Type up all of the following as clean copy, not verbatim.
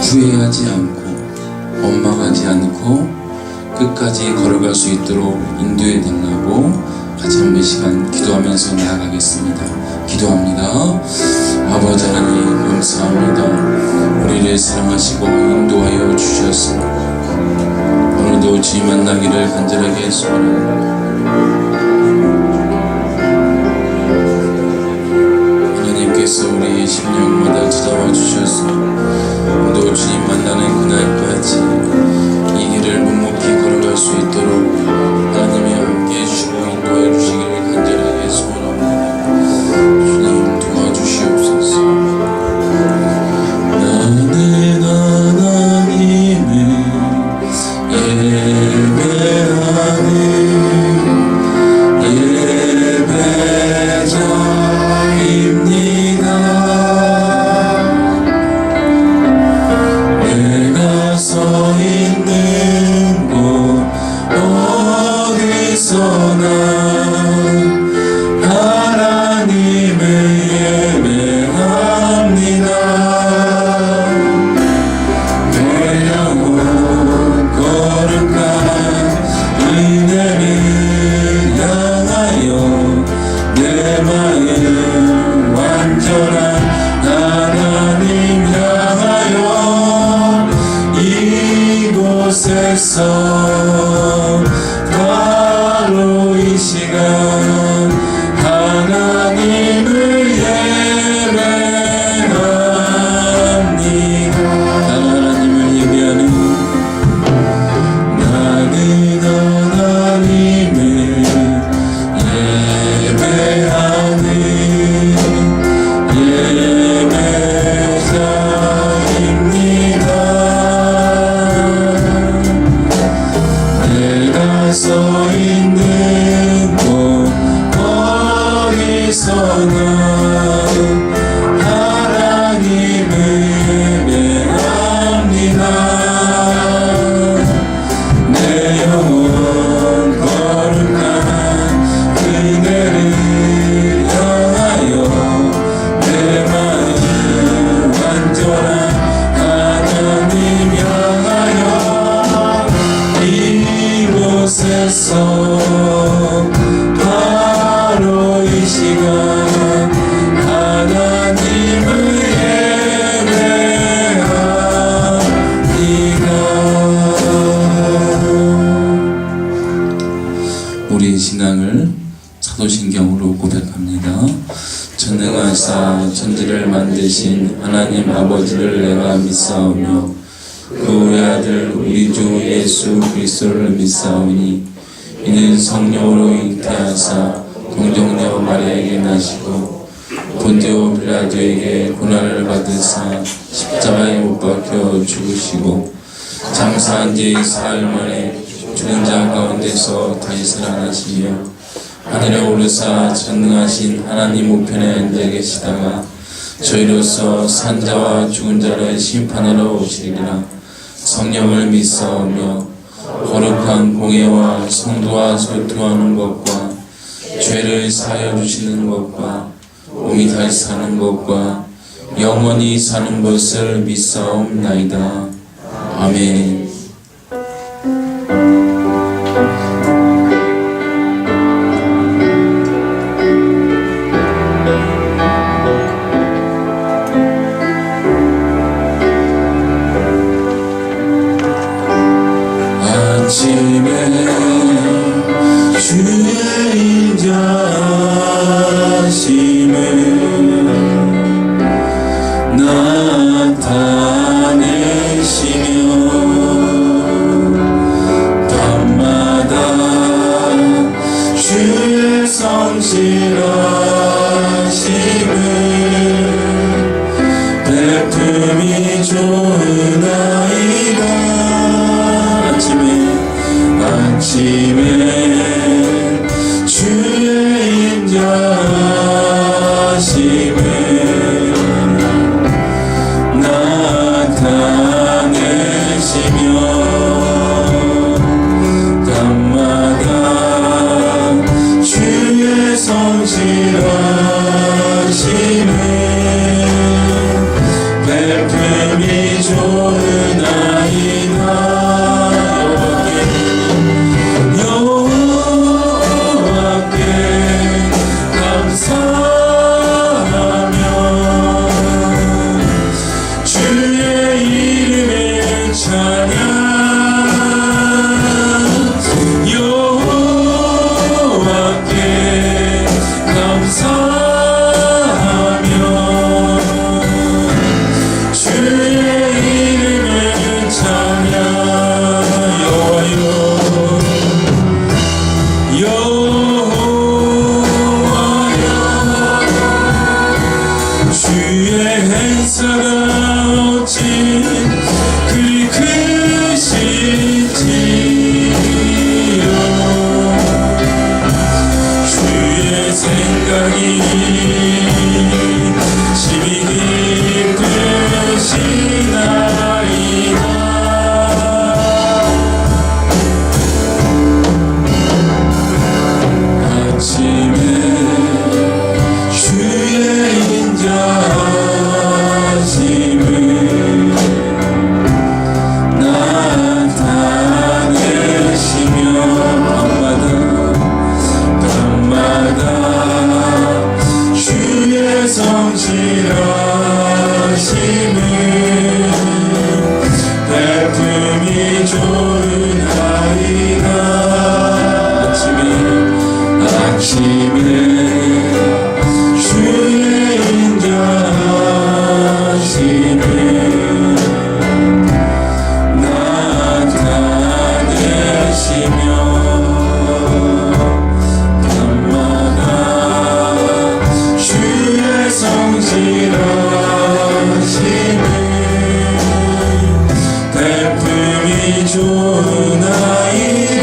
후회하지 않고 원망하지 않고 끝까지 걸어갈 수 있도록 인도해 달라고 같이 한 시간 기도하면서 나아가겠습니다. 기도합니다. 아버지 하나님 감사합니다. 우리를 사랑하시고 인도하여 주셔서 오늘도 주님 만나기를 간절하게 소원합니다. 하나님께서 우리의 심령마다 찾아와 주셔서 또 주님 만나는 그날까지 이 길을 묵묵히 걸어갈 수 있도록 하나님이 함께 해주시고 인도해 주시기를 간절하게 소원합니다. 주님 도와주시옵소서. 나는 하나님을 바로 이 시간 하나님을 예배합니다. 하나님을 예배하는 나는 하나님을 예배하는 예배자입니다. 서 있는 곳 어디서나 하나님을 예배합니다. 내 영혼 거룩한 그대를 향하여 내 마음 완전한 하나님 향하여 이곳에서 바로 이 시간 하나님을 예배합니다. 우리의 신앙을 사도신경으로 고백합니다. 전능하사 천지를 만드신 하나님 아버지를 내가 믿사오며 그 외아들 우리 주 예수 그리스도를 믿사오니 이는 성령으로 잉태하사 동정녀 마리아에게 나시고 본디오 빌라도에게 고난을 받으사 십자가에 못 박혀 죽으시고 장사한 지 사흘 만에 죽은 자 가운데서 다시 살아나시며 하늘에 오르사 전능하신 하나님 우편에 앉아 계시다가 저희로서 산자와 죽은 자를 심판하러 오시리라. 성령을 믿사오며 거룩한 공예와 성도와 소통하는 것과 죄를 사하여 주시는 것과 몸이 다시 사는 것과 영원히 사는 것을 믿사옵나이다. 아멘. 아침에 주의 인자하심을 나타내시며 밤마다 주의 성실하심을 베품이 좋으나이다. 아침에 주의 인자하심을 나타내시며 밤마다 주의 성실하심을 베풀 베품이 좋은 아이다. 여호와께 감사하며 주의 이름을 찬양. 여호와께 감사하며 주의 이름을 찬양. 여호와여 주의 행사가 어찌 그리 크신지요. 주의 생각이 심히 깊으시나이다. 아침에 주의 인자하심을 나타내시며 밤마다 주의 성실하심을 베품이 좋은 아이가. 아침에 주의 인자하심을 나타내시며 밤마다 주의 성실하심을 베품이 좋은 아이가.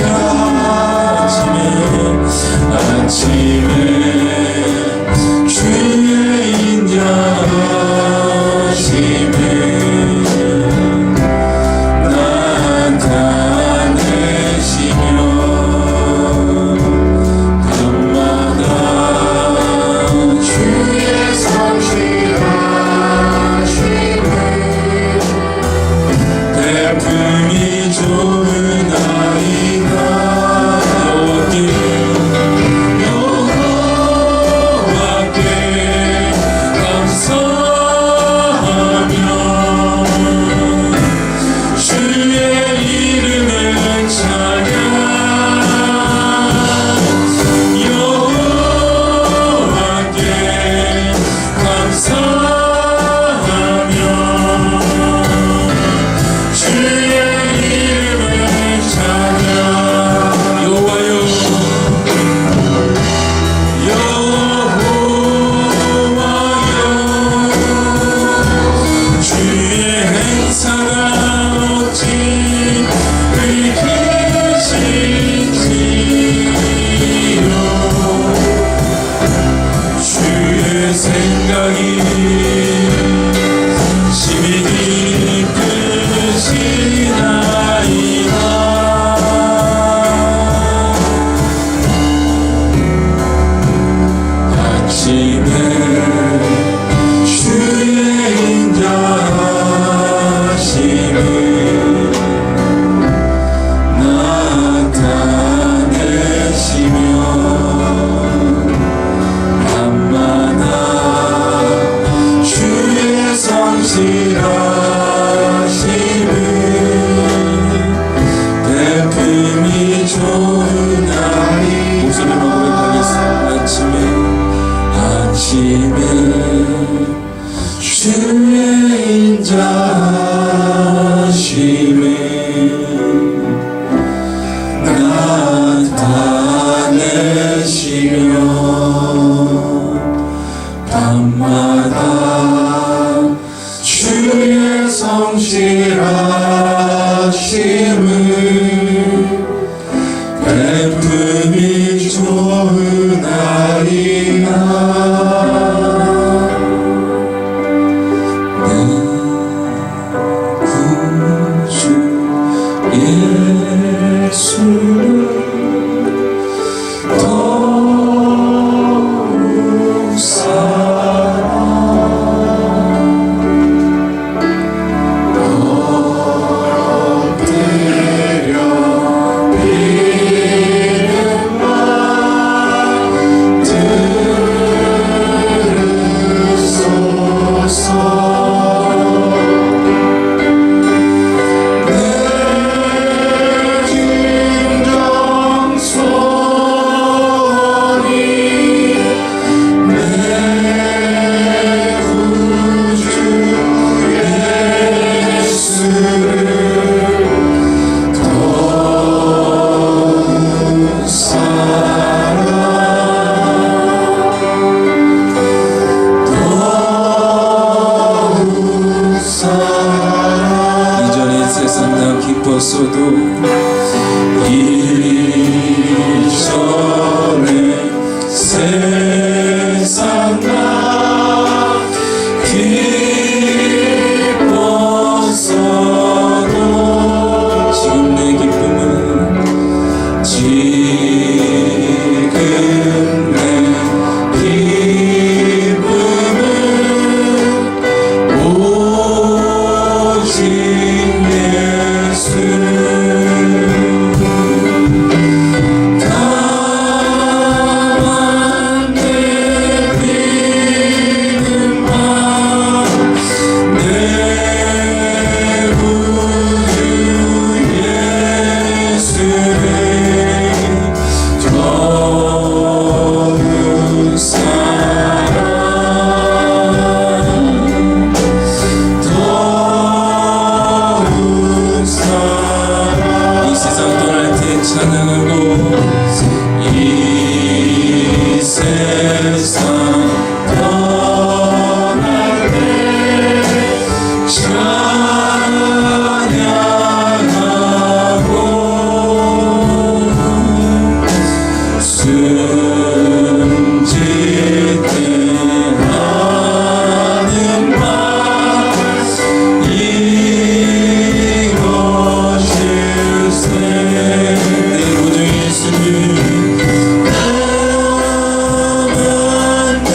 아침에 주의 인자하심을 나타내시며 밤마다 주의 성실하심을 베품이 좋은 아이가. 베품이 좋은 아이가 내 구주 예수를 더욱 사랑 없어도 이전에 세상 나 기뻤어도 지금 내 기쁨은 지금 내 기쁨은 오직 예수 다만 내 믿음만 내 구주 예수를 더욱 사랑 더욱 사랑 이 세상 떠날 때 찬양하고 이 세상 떠날 때 찬양하고 숨질 때 하는 말 이것일세 내 구주 예수님 나만 내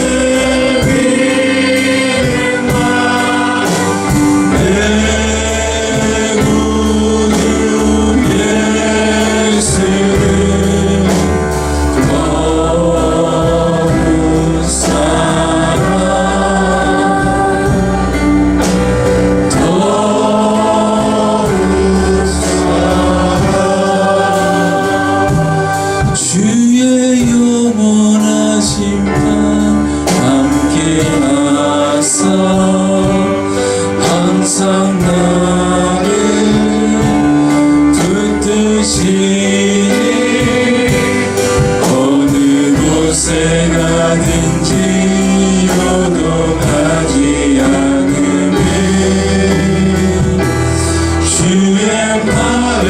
믿음만 내 구주 예수를 더욱 사랑 더욱 주의 영원하신 판 함께하사 항상 나를 붙드시니 어느 곳에 가든지 요동하지 않으면 주의 팔을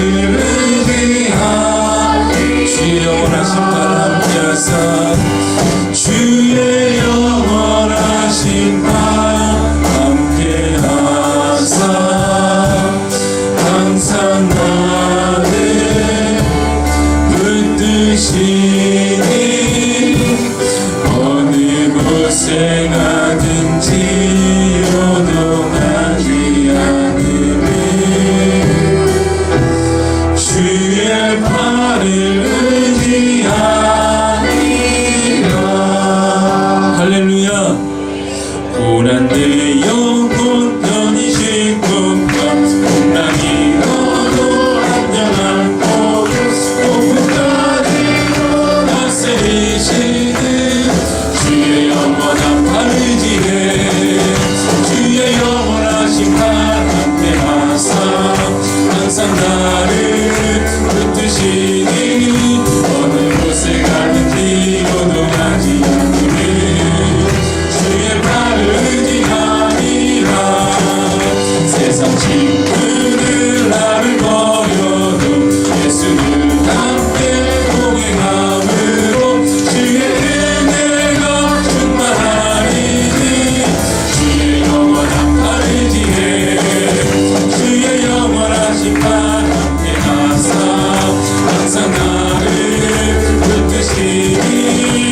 의지하니 주의 영원하신 판 함께하사 주의 영원하신 판 함께하사 항상 나를 붙드시니 어느 곳에 가든지 요동하지 않으면 주의 팔을 의지하니라 할렐루야 고난 내 영혼 편히 쉴 곳과 풍랑이어도 안전한 곳 오픈까지도 다스리시는 주의 영원한 팔 의지해 주의 영원하신 팔 함께하사 항상 나를 붙드시니 어느 곳에 가든지 요동하지 않으면 주의 팔을 의지하니라 세상 친구들 나를 버려도 예수는 함께 동행함으로 주의 은혜가 충만하리니 주의 영원한 팔 의지해 주의 영원하신 팔 함께하사 항상 나를 붙드시니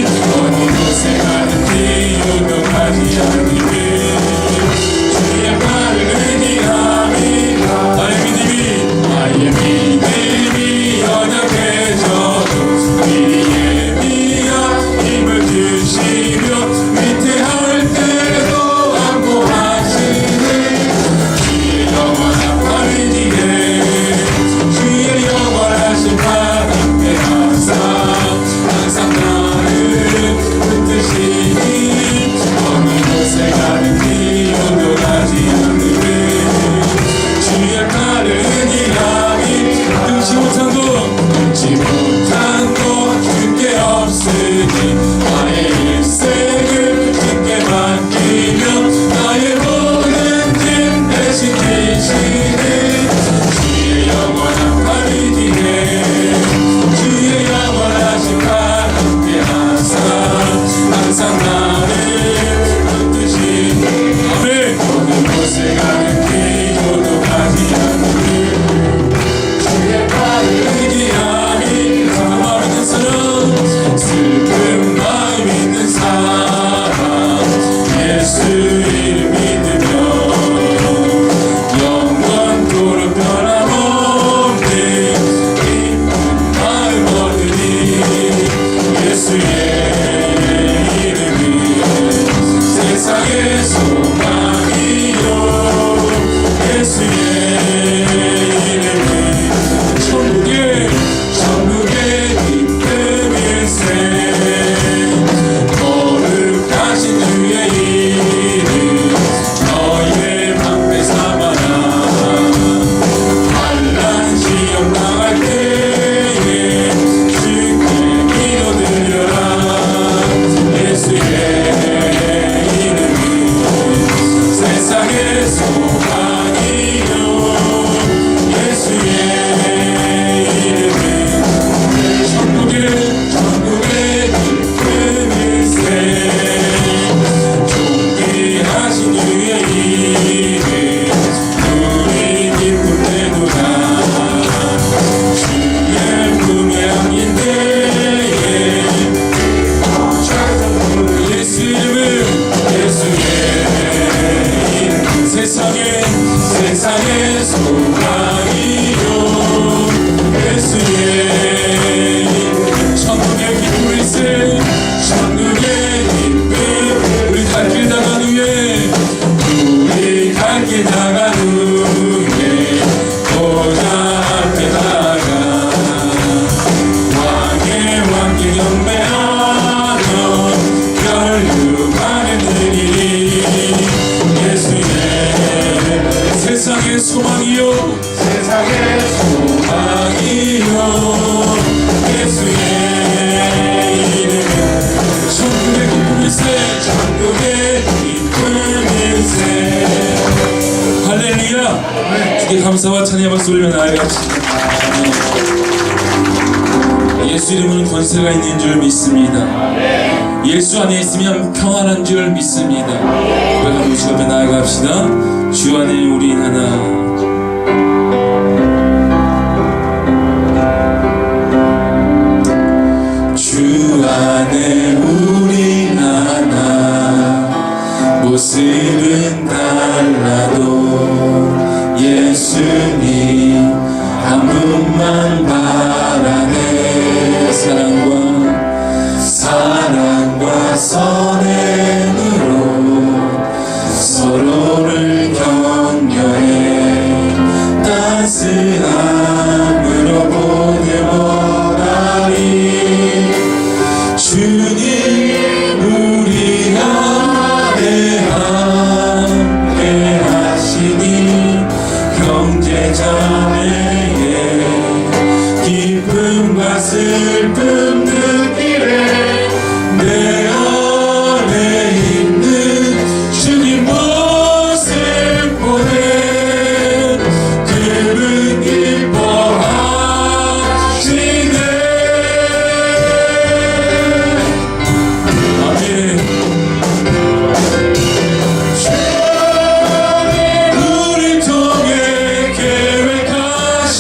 어느 곳에 가든지 요동하지 않으면 주의 팔을 의지함이라 예수의 이름은 천국의 기쁨일세. 거룩하신 주의 이름 너희의 방패 삼아라. 환난 시험 당할 때에 주께 기도드려라. 예수의 이름은 세상의 소망이요. 예수의 이름은 천국의 기쁨일세. 존귀하신 주의 이름 우리 기쁨 내도다. 주의 품에 안긴 데에 예수 이름은 예수의 이름 세상의 소망이요. 예수의 이름 천국의 기쁨일세. 천국의 기쁨 우리 갈 길 나간 후에 보좌 앞에 나가 왕의 경배하며 혈육하는 들이리. 예수의 세상의 소망이요. 예수의 이름은 천국의 기쁨일세. 할렐루야. 주께 감사와 찬양의 박수 올리며 나아갑시다. 예수 이름은 권세가 있는 줄 믿습니다. 예수 안에 있으면 평안한 줄 믿습니다. 고백하며 주 앞에 나아갑시다. 주 안에 우린 하나. 주 안에 우린 하나. 모습은 달라도 예수님 한 분만 바라네. 사랑과 선행으로 서로를 격려해 따스함으로 보내보라니. 주님 우리 안에 함께 하시니 형제자매의 기쁨과 슬픔 느끼래. 내 안에 있는 주님 모습 보내 그분 기뻐하시네. 아멘. 우리 통해 계획하시네.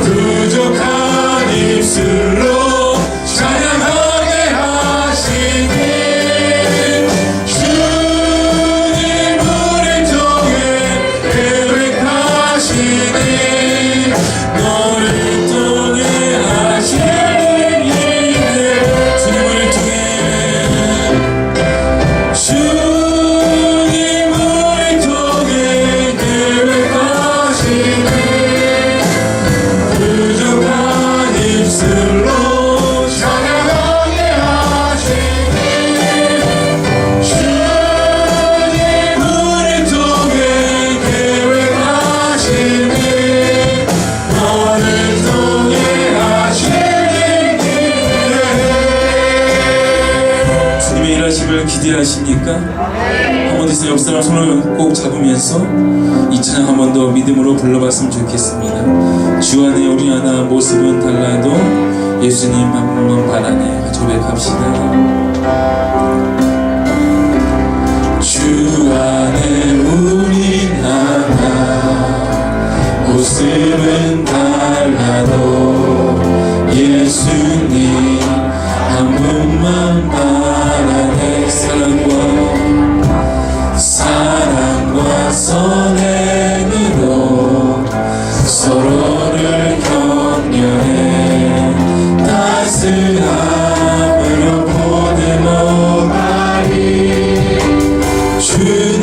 부족한 입술로 찬양하게 하시니. 주님 우리 통해 계획하시니. 너를 통해 하시니. 주님 우리 통해 계획하시니. 부족한 입술로 찬양하게 하시니. 주님 우리 통해 계획하시니. 너를 통해 하시니. 주님의 일하심을 기대하십니까? 한번 있어 옆 사람 손을 꼭 잡으면서 이 찬양 한 번 더 믿음으로 불러봤으면 좋겠습니다. 주 안에 우리 하나. 모습은 달라도 예수님 한 분만 바라네. 같이 고백합시다. 주 안에 우리 하나. 모습은 달라도 예수님 한 분만 바라네. 사랑과 선행으로 서로를 격려해 따스함으로 보내노라니. 주님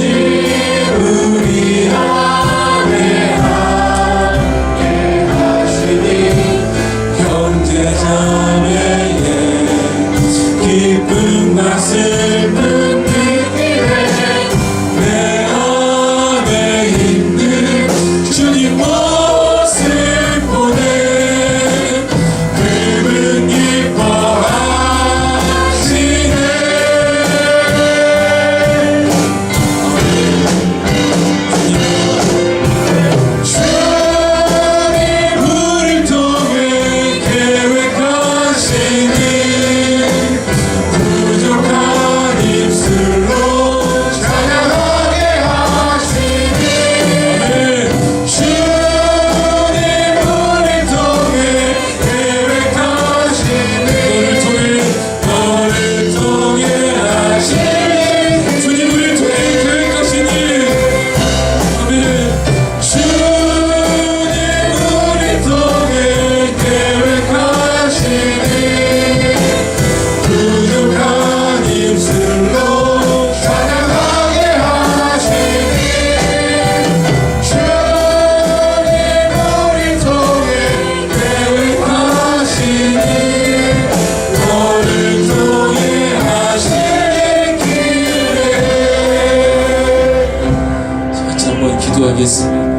기도하겠습니다.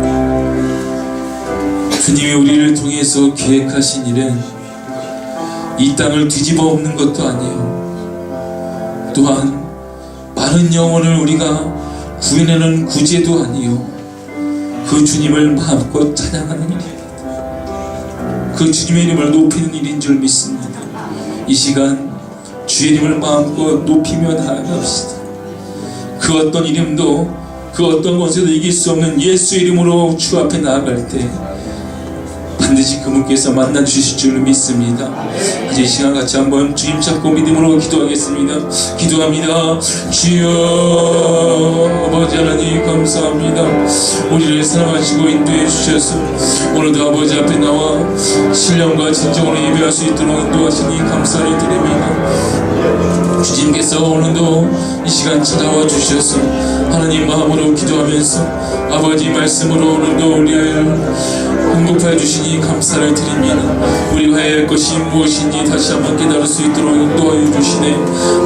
주님이 우리를 통해서 계획하신 일은 이 땅을 뒤집어 엎는 것도 아니요, 또한 많은 영혼을 우리가 구해내는 구제도 아니요, 그 주님을 마음껏 찬양하는 일입니다. 그 주님의 이름을 높이는 일인 줄 믿습니다. 이 시간 주의 이름을 마음껏 높이며 나아갑시다. 그 어떤 이름도, 그 어떤 것에도 이길 수 없는 예수 이름으로 주 앞에 나아갈 때 반드시 그분께서 만나주실 줄 믿습니다. 이제 이 시간 같이 한번 주님 잡고 믿음으로 기도하겠습니다. 기도합니다. 주여, 아버지 하나님 감사합니다. 우리를 사랑하시고 인도해 주셔서 오늘도 아버지 앞에 나와 신령과 진정으로 예배할 수 있도록 인도하시니 감사를 드립니다. 주님께서 오늘도 이 시간 찾아와 주셔서 하나님 마음으로 기도하면서 아버지 말씀으로 오늘도 우리를 공급해 주시니 감사를 드립니다. 우리가 해야 할 것이 무엇인지 다시 한번 깨달을 수 있도록 인도하여 주시네.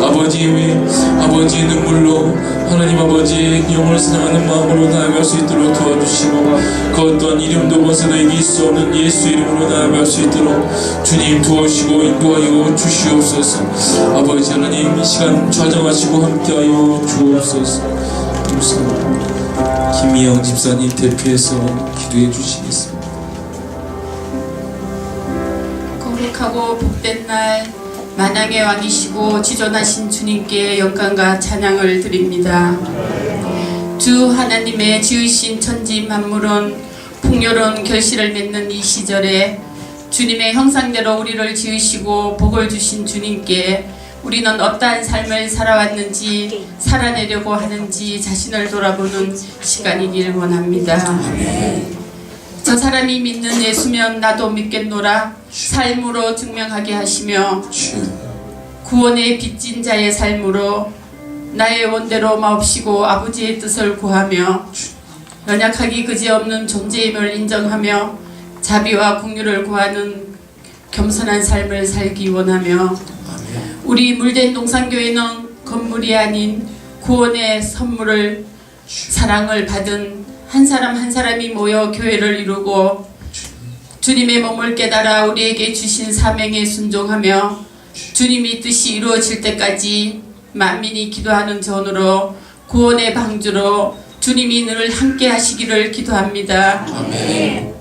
아버지의 눈물로 하나님 아버지의 영혼을 사랑하는 마음으로 나아갈 수 있도록 도와주시고, 그 어떤 이름도 벗어도 이길 수 없는 예수 이름으로 나아갈 수 있도록 주님 도우시고 인도하여 주시옵소서. 아버지 하나님 이 시간 좌정하시고 함께하여 주옵소서. 감사합니다. 김미영 집사님 대표해서 기도해 주시겠습니다. 거룩하고 복된 날, 만왕의 왕이시고 지존하신 주님께 영광과 찬양을 드립니다. 주 하나님의 지으신 천지 만물은 풍요로운 결실을 맺는 이 시절에 주님의 형상대로 우리를 지으시고 복을 주신 주님께 우리는 어떠한 삶을 살아왔는지, 살아내려고 하는지 자신을 돌아보는 시간이길 원합니다. 저 사람이 믿는 예수면 나도 믿겠노라 삶으로 증명하게 하시며, 구원의 빚진 자의 삶으로 나의 원대로 마옵시고 아버지의 뜻을 구하며 연약하기 그지없는 존재임을 인정하며 자비와 긍휼을 구하는 겸손한 삶을 살기 원하며, 우리 물된 동산교회는 건물이 아닌 구원의 선물을, 사랑을 받은 한 사람 한 사람이 모여 교회를 이루고 주님의 몸을 깨달아 우리에게 주신 사명에 순종하며 주님이 뜻이 이루어질 때까지 만민이 기도하는 전으로 구원의 방주로 주님이 늘 함께 하시기를 기도합니다. 아멘.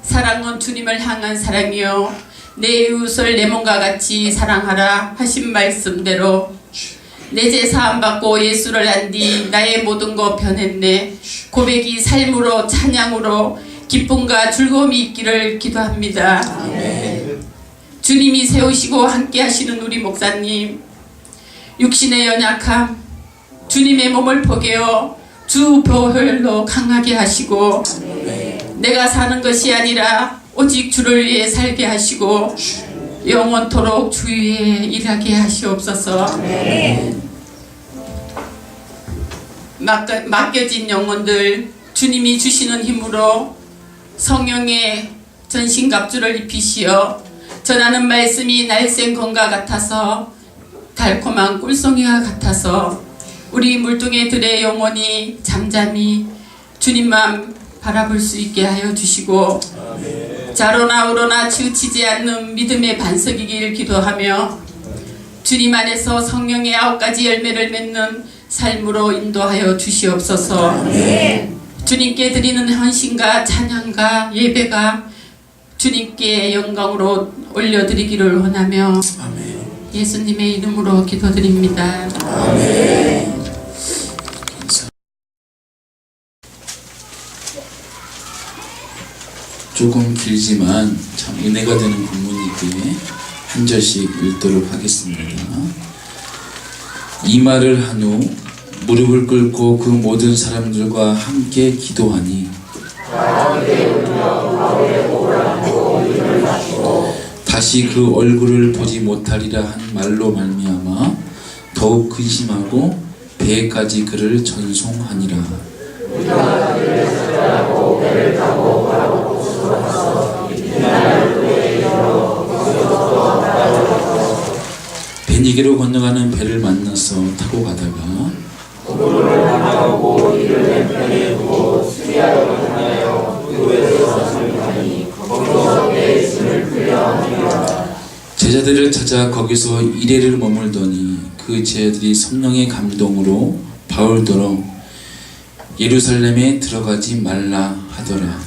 사랑은 주님을 향한 사랑이요 내 이웃을 내 몸과 같이 사랑하라 하신 말씀대로 내 죄 사함 받고 예수를 안 뒤 나의 모든 것 변했네 고백이 삶으로 찬양으로 기쁨과 즐거움이 있기를 기도합니다. 아멘. 주님이 세우시고 함께 하시는 우리 목사님, 육신의 연약함 주님의 몸을 포개어 주 보혈로 강하게 하시고, 내가 사는 것이 아니라 오직 주를 위해 살게 하시고 영원토록 주 위에 일하게 하시옵소서. 맡겨진 영혼들 주님이 주시는 힘으로 성령의 전신갑주를 입히시어 전하는 말씀이 날쌘 검과 같아서 달콤한 꿀송이와 같아서 우리 물뚱이들의 영혼이 잠잠히 주님만 바라볼 수 있게 하여 주시고, 자로나 우로나 치우치지 않는 믿음의 반석이길 기도하며 주님 안에서 성령의 9가지 열매를 맺는 삶으로 인도하여 주시옵소서. 주님께 드리는 헌신과 찬양과 예배가 주님께 영광으로 올려드리기를 원하며 예수님의 이름으로 기도드립니다. 아멘. 조금 길지만 참 은혜가 되는 본문이기에 한 절씩 읽도록 하겠습니다. 이 말을 한 후 무릎을 꿇고 그 모든 사람들과 함께 기도하니 다시 그 얼굴을 보지 못하리라 한 말로 말미암아 더욱 근심하고 배에까지 그를 전송하니라. 베니게로 건너가는 배를 만나서 타고 가다가 제자들을 찾아 거기서 이래를 머물더니 그 제자들이 성령의 감동으로 바울더러 예루살렘에 들어가지 말라 하더라.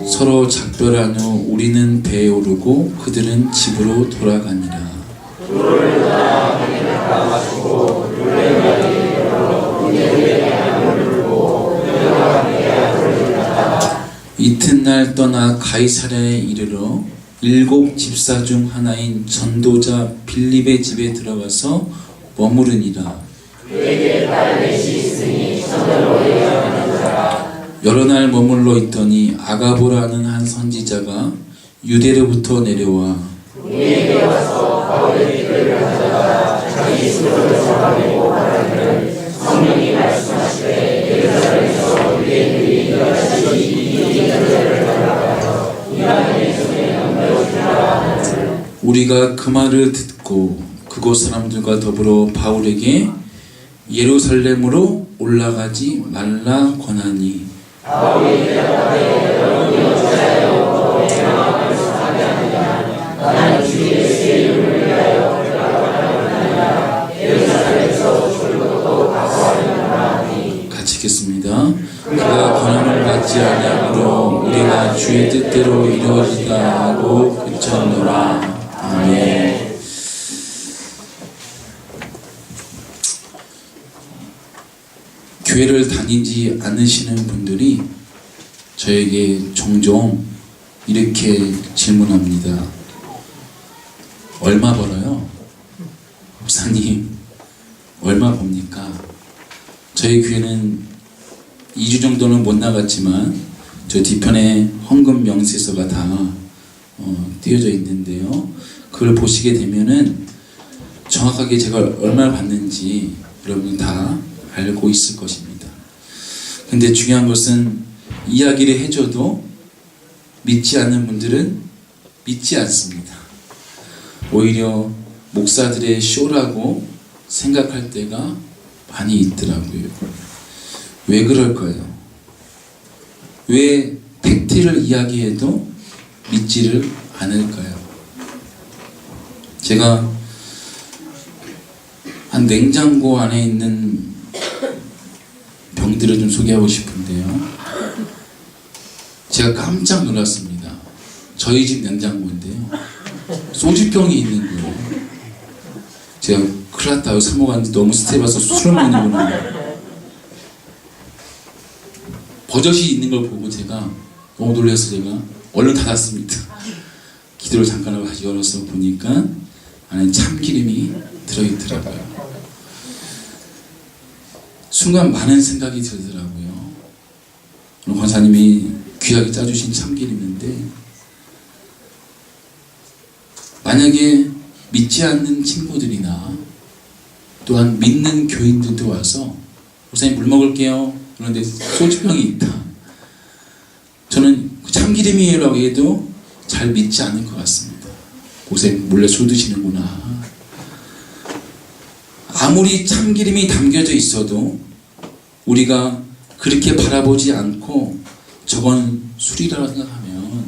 서로 작별한 후 우리는 배에 오르고 그들은 집으로 돌아가니라. 이튿날 떠나 가이사랴에 이르러 7 집사 중 하나인 전도자 빌립의 집에 들어가서 머무르니라. 여러 날 머물러 있더니 아가보라는 한 선지자가 유대로부터 내려와 우리가 그 말을 듣고 그곳 사람들과 더불어 바울에게 예루살렘으로 올라가지 말라 권하니 같이 읽겠습니다. 그가 권함을 받지 아니하므로 우리가 주의 뜻대로 이루어지다 하고 그쳤노라. 아멘. 교회를 다니지 않으시는 분들이 저에게 종종 이렇게 질문합니다. 얼마 벌어요? 목사님, 얼마 봅니까? 저희 교회는 2주 정도는 못 나갔지만 저 뒤편에 헌금 명세서가 다 띄어져 있는데요. 그걸 보시게 되면은 정확하게 제가 얼마를 받는지 여러분 다 알고 있을 것입니다. 근데 중요한 것은 이야기를 해줘도 믿지 않는 분들은 믿지 않습니다. 오히려 목사들의 쇼라고 생각할 때가 많이 있더라고요. 왜 그럴까요? 왜 팩트를 이야기해도 믿지를 않을까요? 제가 한 냉장고 안에 있는 병들을 좀 소개하고 싶은데요. 제가 깜짝 놀랐습니다. 저희 집 냉장고인데요. 소주병이 있는 거예요. 제가 큰일 났다. 사모가 너무 스텝 와서 술을 먹는구나. 버젓이 있는 걸 보고 제가 너무 놀라서 제가 얼른 닫았습니다. 기도를 잠깐 하고 다시 열어서 보니까 안에 참기름이 들어있더라고요. 순간 많은 생각이 들더라고요. 오늘 권사님이 귀하게 짜주신 참기름인데 만약에 믿지 않는 친구들이나 또한 믿는 교인들도 와서 목사님 물 먹을게요. 그런데 소주병이 있다. 저는 참기름이라고 해도 잘 믿지 않을 것 같습니다. 목사님 몰래 술 드시는구나. 아무리 참기름이 담겨져 있어도 우리가 그렇게 바라보지 않고 저건 술이라고 생각하면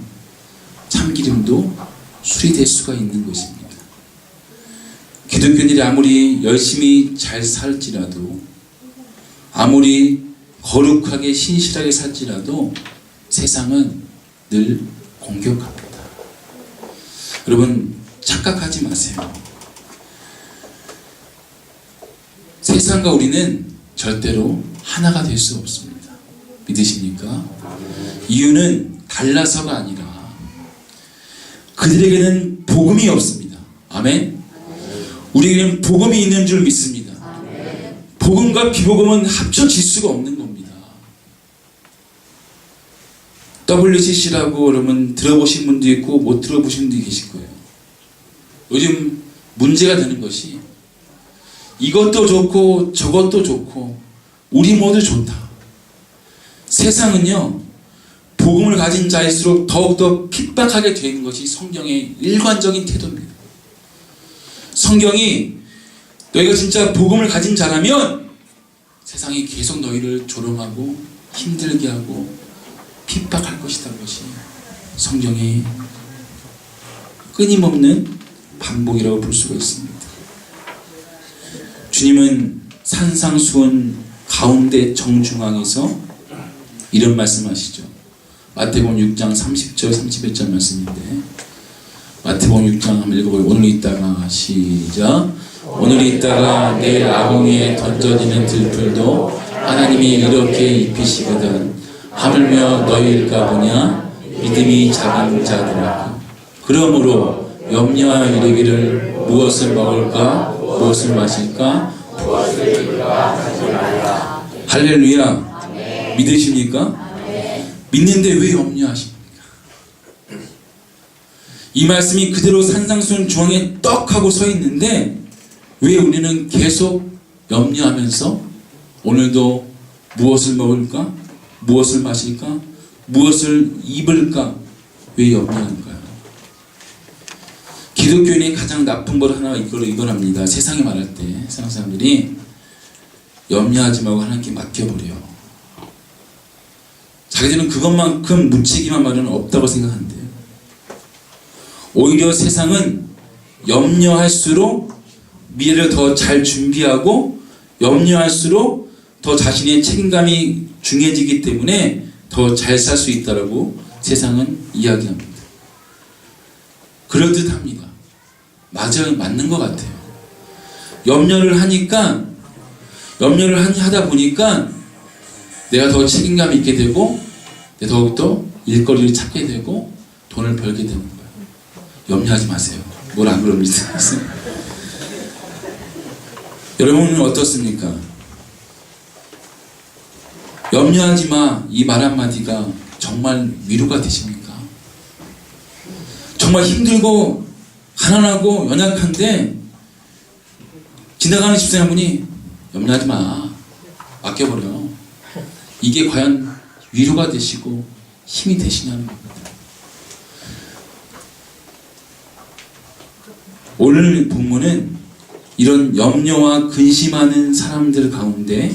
참기름도 술이 될 수가 있는 것입니다. 기독교인들이 아무리 열심히 잘 살지라도 아무리 거룩하게 신실하게 살지라도 세상은 늘 공격합니다. 여러분 착각하지 마세요. 세상과 우리는 절대로 하나가 될 수 없습니다. 믿으십니까? 이유는 달라서가 아니라 그들에게는 복음이 없습니다. 아멘? 우리에게는 복음이 있는 줄 믿습니다. 복음과 비복음은 합쳐질 수가 없는 겁니다. WCC라고 여러분 들어보신 분도 있고 못 들어보신 분도 계실 거예요. 요즘 문제가 되는 것이 이것도 좋고 저것도 좋고 우리 모두 좋다. 세상은요 복음을 가진 자일수록 더욱더 핍박하게 되는 것이 성경의 일관적인 태도입니다. 성경이 너희가 진짜 복음을 가진 자라면 세상이 계속 너희를 조롱하고 힘들게 하고 핍박할 것이다. 것이 성경의 끊임없는 반복이라고 볼 수가 있습니다. 주님은 산상수훈 가운데 정중앙에서 이런 말씀하시죠. 마태복음 6장 30절 31절 말씀인데, 마태복음 6장 한번 읽어보요. 오늘 있다가 시작. 오늘 있다가 내일 아궁이에 던져지는 들풀도 하나님이 이렇게 입히시거든 하물며 너희일까 보냐. 믿음이 작은 자들아. 그러므로 염려하여 이르기를 무엇을 먹을까 무엇을 마실까 무엇을 입을까 하지 말라. 할렐루야. 믿으십니까? 믿는데 왜 염려하십니까? 이 말씀이 그대로 산상수훈 중앙에 떡 하고 서 있는데 왜 우리는 계속 염려하면서 오늘도 무엇을 먹을까? 무엇을 마실까? 무엇을 입을까? 왜 염려하는가요? 기독교인의 가장 나쁜 것 하나가 이거랍니다. 세상에 말할 때 세상 사람들이 염려하지 말고 하나님께 맡겨버려요. 자기들은 그것만큼 무책임한 말은 없다고 생각한대요. 오히려 세상은 염려할수록 미래를 더 잘 준비하고 염려할수록 더 자신의 책임감이 중해지기 때문에 더 잘 살 수 있다고 세상은 이야기합니다. 그럴듯합니다. 맞아요. 맞는 것 같아요. 염려를 하다 보니까 내가 더 책임감 있게 되고 더욱더 일거리를 찾게 되고 돈을 벌게 되는 거예요. 염려하지 마세요. 뭘 안 그럽니다. 여러분은 어떻습니까? 염려하지 마. 이 말 한마디가 정말 위로가 되십니까? 정말 힘들고 가난하고 연약한데 지나가는 집사님 한 분이 염려하지 마. 맡겨버려. 이게 과연 위로가 되시고 힘이 되시냐는 겁니다. 오늘 본문은 이런 염려와 근심하는 사람들 가운데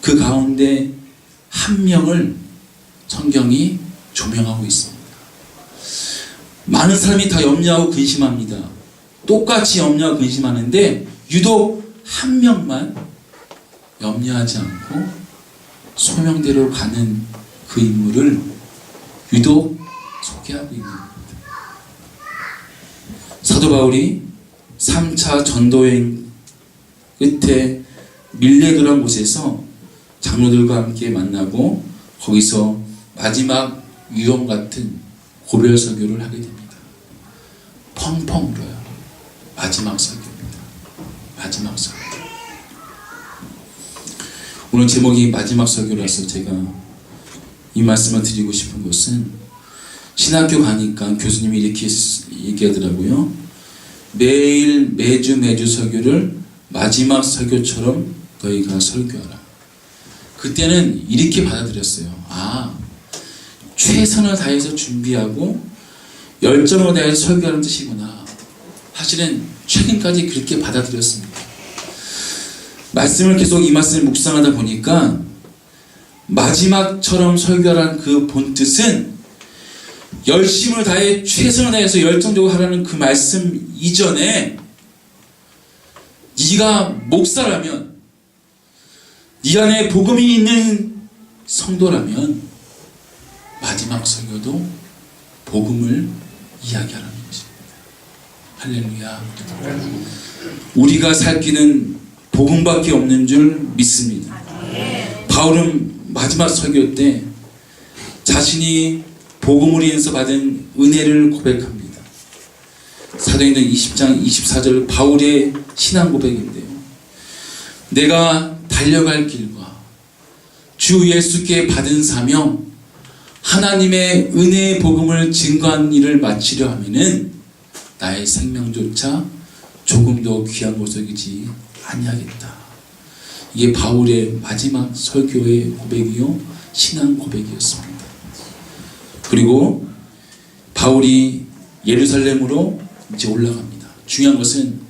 그 가운데 한 명을 성경이 조명하고 있습니다. 많은 사람이 다 염려하고 근심합니다. 똑같이 염려하고 근심하는데 유독 한 명만 염려하지 않고 소명대로 가는 그 인물을 유독 소개하고 있는 겁니다. 사도 바울이 3차 전도여행 끝에 밀레도라는 곳에서 장로들과 함께 만나고 거기서 마지막 유언 같은 고별 설교를 하게 됩니다. 펑펑 울어요. 마지막 설교입니다. 마지막 설교. 오늘 제목이 마지막 설교라서 제가 이 말씀을 드리고 싶은 것은, 신학교 가니까 교수님이 이렇게 얘기하더라고요. 매주 설교를 마지막 설교처럼 너희가 설교하라. 그때는 이렇게 받아들였어요. 아, 최선을 다해서 준비하고 열정을 다해서 설교하는 뜻이구나. 사실은 최근까지 그렇게 받아들였습니다. 말씀을 계속 이 말씀을 묵상하다 보니까 마지막처럼 설교하라는 그 본뜻은 열심을 다해 최선을 다해서 열정적으로 하라는 그 말씀 이전에 네가 목사라면, 네 안에 복음이 있는 성도라면 마지막 설교도 복음을 이야기하라는 것입니다. 할렐루야. 우리가 살 길은 복음밖에 없는 줄 믿습니다. 바울은 마지막 설교 때 자신이 복음으로 인해서 받은 은혜를 고백합니다. 사도행전 20장 24절 바울의 신앙 고백인데요. 내가 달려갈 길과 주 예수께 받은 사명, 하나님의 은혜의 복음을 증거한 일을 마치려 하면은 나의 생명조차 조금도 귀한 것이지 아니하겠다. 이게 바울의 마지막 설교의 고백이요, 신앙 고백이었습니다. 그리고 바울이 예루살렘으로 이제 올라갑니다. 중요한 것은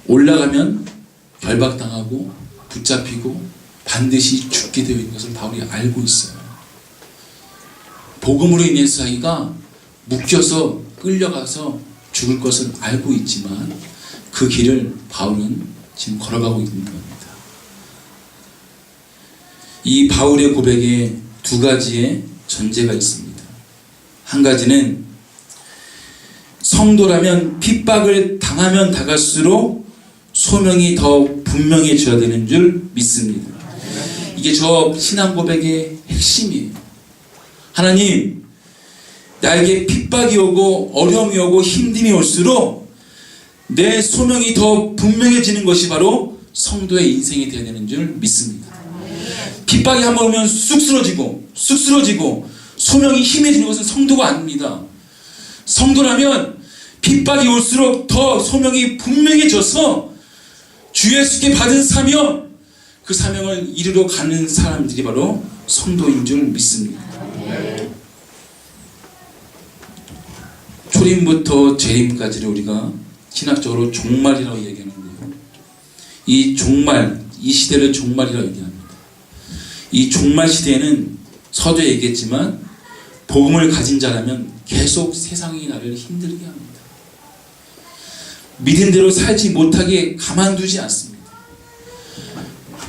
올라가면 결박당하고 붙잡히고 반드시 죽게 되어 있는 것을 바울이 알고 있어요. 복음으로 인해서 자기가 묶여서 끌려가서 죽을 것을 알고 있지만 그 길을 바울은 지금 걸어가고 있는 겁니다. 이 바울의 고백에 두 가지의 전제가 있습니다. 한 가지는 성도라면 핍박을 당하면 당할수록 소명이 더 분명해져야 되는 줄 믿습니다. 이게 저 신앙 고백의 핵심이에요. 하나님, 나에게 핍박이 오고 어려움이 오고 힘듦이 올수록 내 소명이 더 분명해지는 것이 바로 성도의 인생이 되어야 되는 줄 믿습니다. 핍박이 한번 오면 쑥 쓰러지고 소명이 힘해지는 것은 성도가 아닙니다. 성도라면 핍박이 올수록 더 소명이 분명해져서 주 예수께 받은 사명, 그 사명을 이루러 가는 사람들이 바로 성도인 줄 믿습니다. 초림부터 재림까지를 우리가 신학적으로 종말이라고 얘기하는데요. 이 종말, 이 시대를 종말이라고 얘기합니다. 이 종말 시대에는 서두에 얘기했지만 복음을 가진 자라면 계속 세상이 나를 힘들게 합니다. 믿은 대로 살지 못하게 가만두지 않습니다.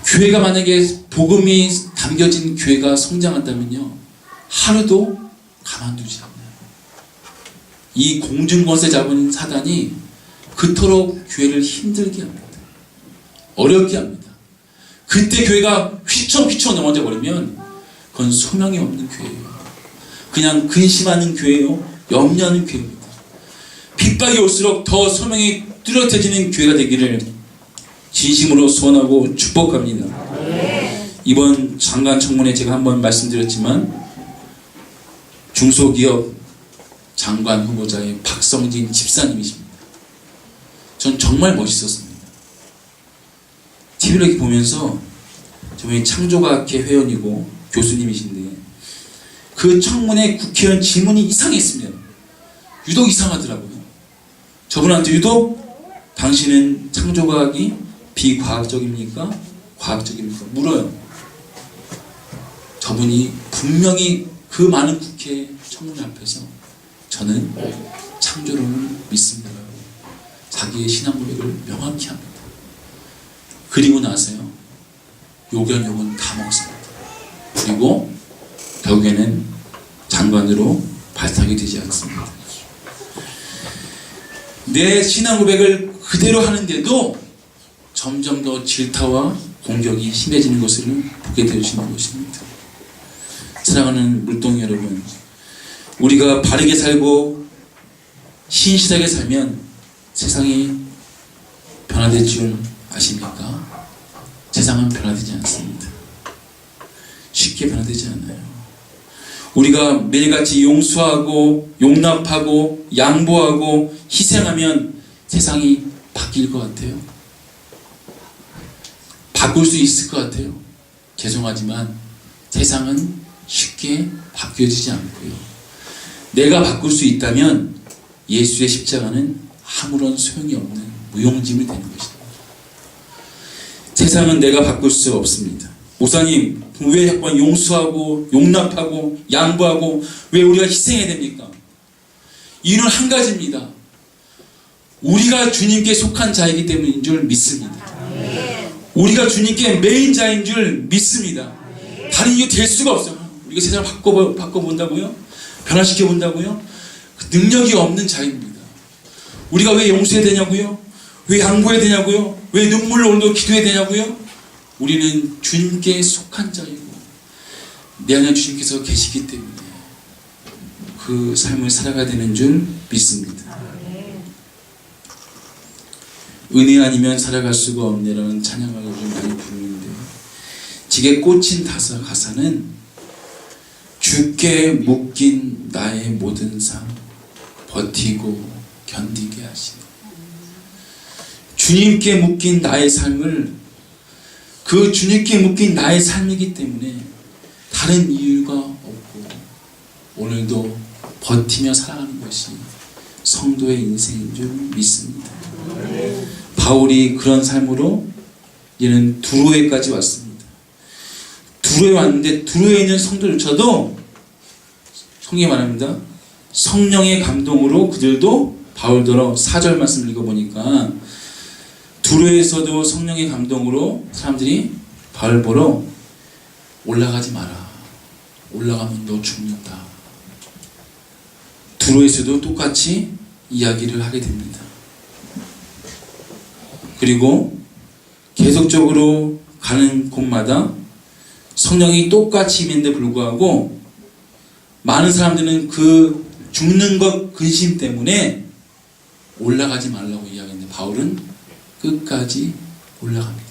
교회가 만약에 복음이 담겨진 교회가 성장한다면요, 하루도 가만두지 않아요. 이 공중권세 잡은 사단이 그토록 교회를 힘들게 합니다. 어렵게 합니다. 그때 교회가 휘청휘청 넘어져 버리면 그건 소명이 없는 교회예요. 그냥 근심하는 교회요, 염려하는 교회입니다. 핍박이 올수록 더 소명이 뚜렷해지는 교회가 되기를 진심으로 소원하고 축복합니다. 이번 장관 청문회 제가 한번 말씀드렸지만 중소기업 장관 후보자의 박성진 집사님이십니다. 전 정말 멋있었습니다. TV를 이렇게 보면서 저분이 창조과학회 회원이고 교수님이신데 그 청문회 국회의원 질문이 이상했습니다. 유독 이상하더라고요. 저분한테 유독 당신은 창조과학이 비과학적입니까? 과학적입니까? 물어요. 저분이 분명히 그 많은 국회 청문회 앞에서 저는 창조론을 믿습니다. 자기의 신앙 고백을 명확히 합니다. 그리고 나서요, 요견욕은 다 먹습니다. 그리고 결국에는 장관으로 발탁이 되지 않습니다. 내 신앙 고백을 그대로 하는데도 점점 더 질타와 공격이 심해지는 것을 보게 되시는 것입니다. 사랑하는 물동이 여러분, 우리가 바르게 살고 신실하게 살면 세상이 변화될 줄 아십니까? 세상은 변화되지 않습니다. 쉽게 변화되지 않아요. 우리가 매일같이 용서하고 용납하고 양보하고 희생하면 세상이 바뀔 것 같아요. 바꿀 수 있을 것 같아요. 죄송하지만 세상은 쉽게 바뀌어지지 않고요. 내가 바꿀 수 있다면 예수의 십자가는 아무런 소용이 없는 무용지물이 되는 것입니다. 세상은 내가 바꿀 수 없습니다. 목사님, 왜 한번 용서하고 용납하고 양보하고 왜 우리가 희생해야 됩니까? 이유는 한 가지입니다. 우리가 주님께 속한 자이기 때문인 줄 믿습니다. 우리가 주님께 매인 자인 줄 믿습니다. 다른 이유 될 수가 없어요. 우리가 세상을 바꿔본다고요? 변화시켜본다고요? 그 능력이 없는 자입니다. 우리가 왜 용서해야 되냐고요? 왜 양보해야 되냐고요? 왜 눈물로 오늘도 기도해야 되냐고요? 우리는 주님께 속한 자이고 내 안에 주님께서 계시기 때문에 그 삶을 살아가야 되는 줄 믿습니다. 은혜 아니면 살아갈 수가 없네라는 찬양을 요즘 많이 부르는데, 지게 꽂힌 가사는 주께 묶인 나의 모든 삶 버티고 견디게 하시네. 주님께 묶인 나의 삶을, 그 주님께 묶인 나의 삶이기 때문에 다른 이유가 없고 오늘도 버티며 살아가는 것이 성도의 인생인 줄 믿습니다. 바울이 그런 삶으로 이제는 두로에까지 왔습니다. 두로에 왔는데 두로에 있는 성도조차도 성경이 말합니다. 성령의 감동으로 그들도 바울더러 4절 말씀을 읽어보니까 두로에서도 성령의 감동으로 사람들이 바울 보러 올라가지 마라. 올라가면 너 죽는다. 두로에서도 똑같이 이야기를 하게 됩니다. 그리고 계속적으로 가는 곳마다 성령이 똑같이 임했는데 불구하고 많은 사람들은 그 죽는 것 근심 때문에 올라가지 말라고 이야기했는데 바울은 끝까지 올라갑니다.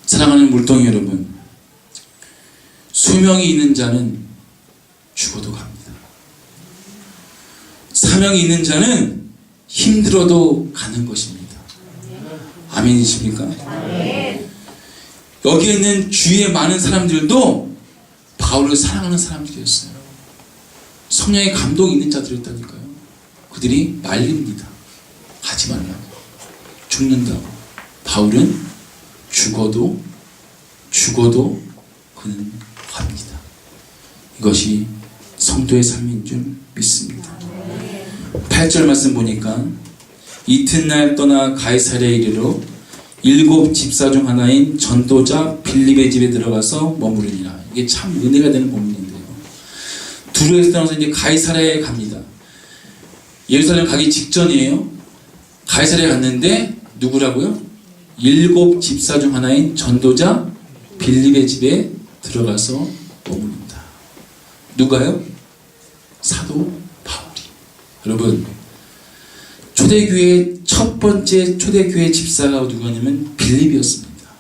사랑하는 물동이 여러분, 소명이 있는 자는 죽어도 갑니다. 사명이 있는 자는 힘들어도 가는 것입니다. 아멘이십니까? 여기에 있는 주위의 많은 사람들도 바울을 사랑하는 사람들이었어요. 성령의 감동이 있는 자들이었다니까요. 그들이 말립니다. 가지 말라고. 죽는다고. 바울은 죽어도 그는 갑니다. 이것이 성도의 삶인 줄 믿습니다. 8절 말씀 보니까 이튿날 떠나 가이사랴에 이르러 7 집사 중 하나인 전도자 빌립의 집에 들어가서 머무르니라. 이게 참 은혜가 되는 본문인데요. 두로에서 떠나서 이제 가이사랴에 갑니다. 예루살렘 가기 직전이에요. 가이사랴에 갔는데 누구라고요? 7 집사 중 하나인 전도자 빌립의 집에 들어가서 머무른다. 누가요? 사도 바울이. 여러분, 초대교회 첫 번째 초대교회 집사가 누구냐면 빌립이었습니다.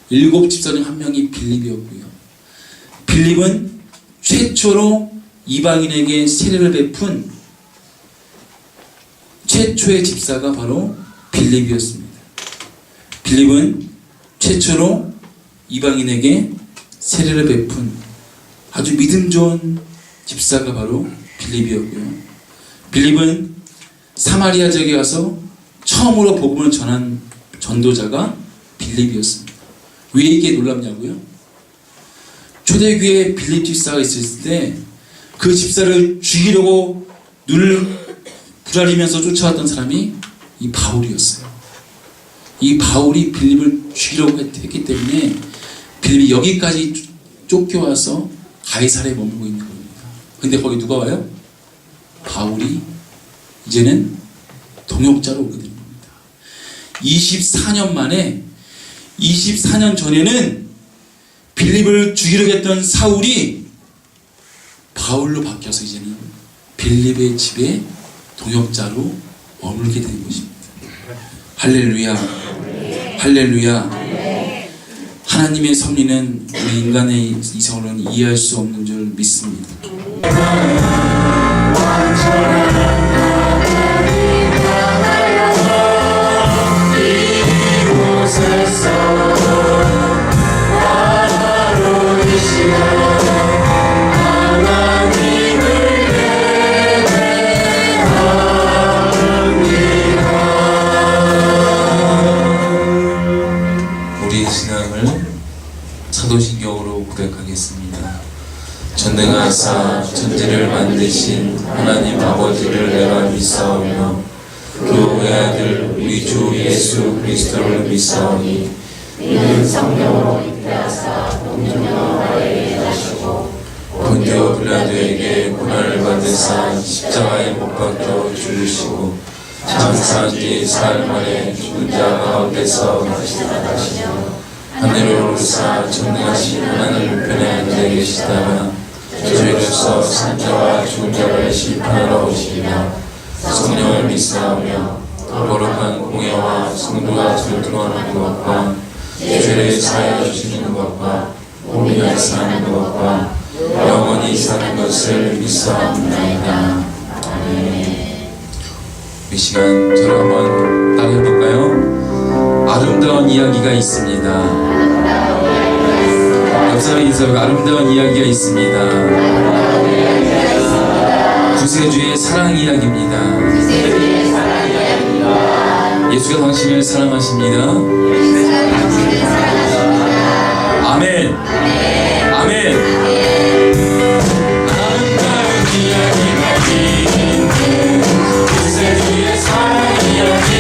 7 집사 중 한 명이 빌립이었고요. 빌립은 최초로 이방인에게 세례를 베푼 최초의 집사가 바로 빌립이었습니다. 빌립은 최초로 이방인에게 세례를 베푼 아주 믿음 좋은 집사가 바로 빌립이었고요. 빌립은 사마리아 지역에 가서 처음으로 복음을 전한 전도자가 빌립이었습니다. 왜 이게 놀랍냐고요? 초대교회에 빌립 집사가 있었을 때 그 집사를 죽이려고 눈을 부라리면서 쫓아왔던 사람이 이 바울이었어요. 이 바울이 빌립을 죽이려고 했기 때문에 빌립이 여기까지 쫓겨와서 가이사랴에 머물고 있는 겁니다. 근데 거기 누가 와요? 바울이 이제는 동역자로 오게 되는 겁니다. 24년 만에 24년 전에는 빌립을 죽이려고 했던 사울이 바울로 바뀌어서 이제는 빌립의 집에 동역자로 머물게 된 것입니다. 할렐루야, 할렐루야. 하나님의 섭리는 우리 인간의 이성으로는 이해할 수 없는 줄 믿습니다. 우리의 신앙을 사도신경으로 고백하겠습니다. 전능하사 천지를 만드신 하나님 아버지를 내가 믿사오며 그 외아들 우리 주 예수 그리스도를 믿사오니 이는 성령으로 잉태하사 동정녀 마리아에게 나시고 본디오 빌라도에게 고난을 받으사 십자가에 못 박혀 죽으시고 장사한 지 사흘 만에 죽은 자 가운데서 다시 살아나시며 하늘로 오르사 전능하신 하나님 우편에 앉아 계시다가 저희로서 산자와 죽은 자를 심판하러 오시며 성령을 믿사오며 거룩한 공예와 성도가 절통하는 것과 죄를 사하여 주시는 것과 몸이 사는 것과 영원히 사는 것을 믿사옵나이다. 아멘. 이 시간 저를 한번 따라해볼까요? 아름다운 이야기가 있습니다. 옆사람의 인사가 아름다운 이야기가 있습니다. 구세주의 사랑 이야기입니다. 예수가 당신을 사랑하십니다. 아멘. 아멘. 아름다운 이야기가 있는 그새들의 사랑 이야기,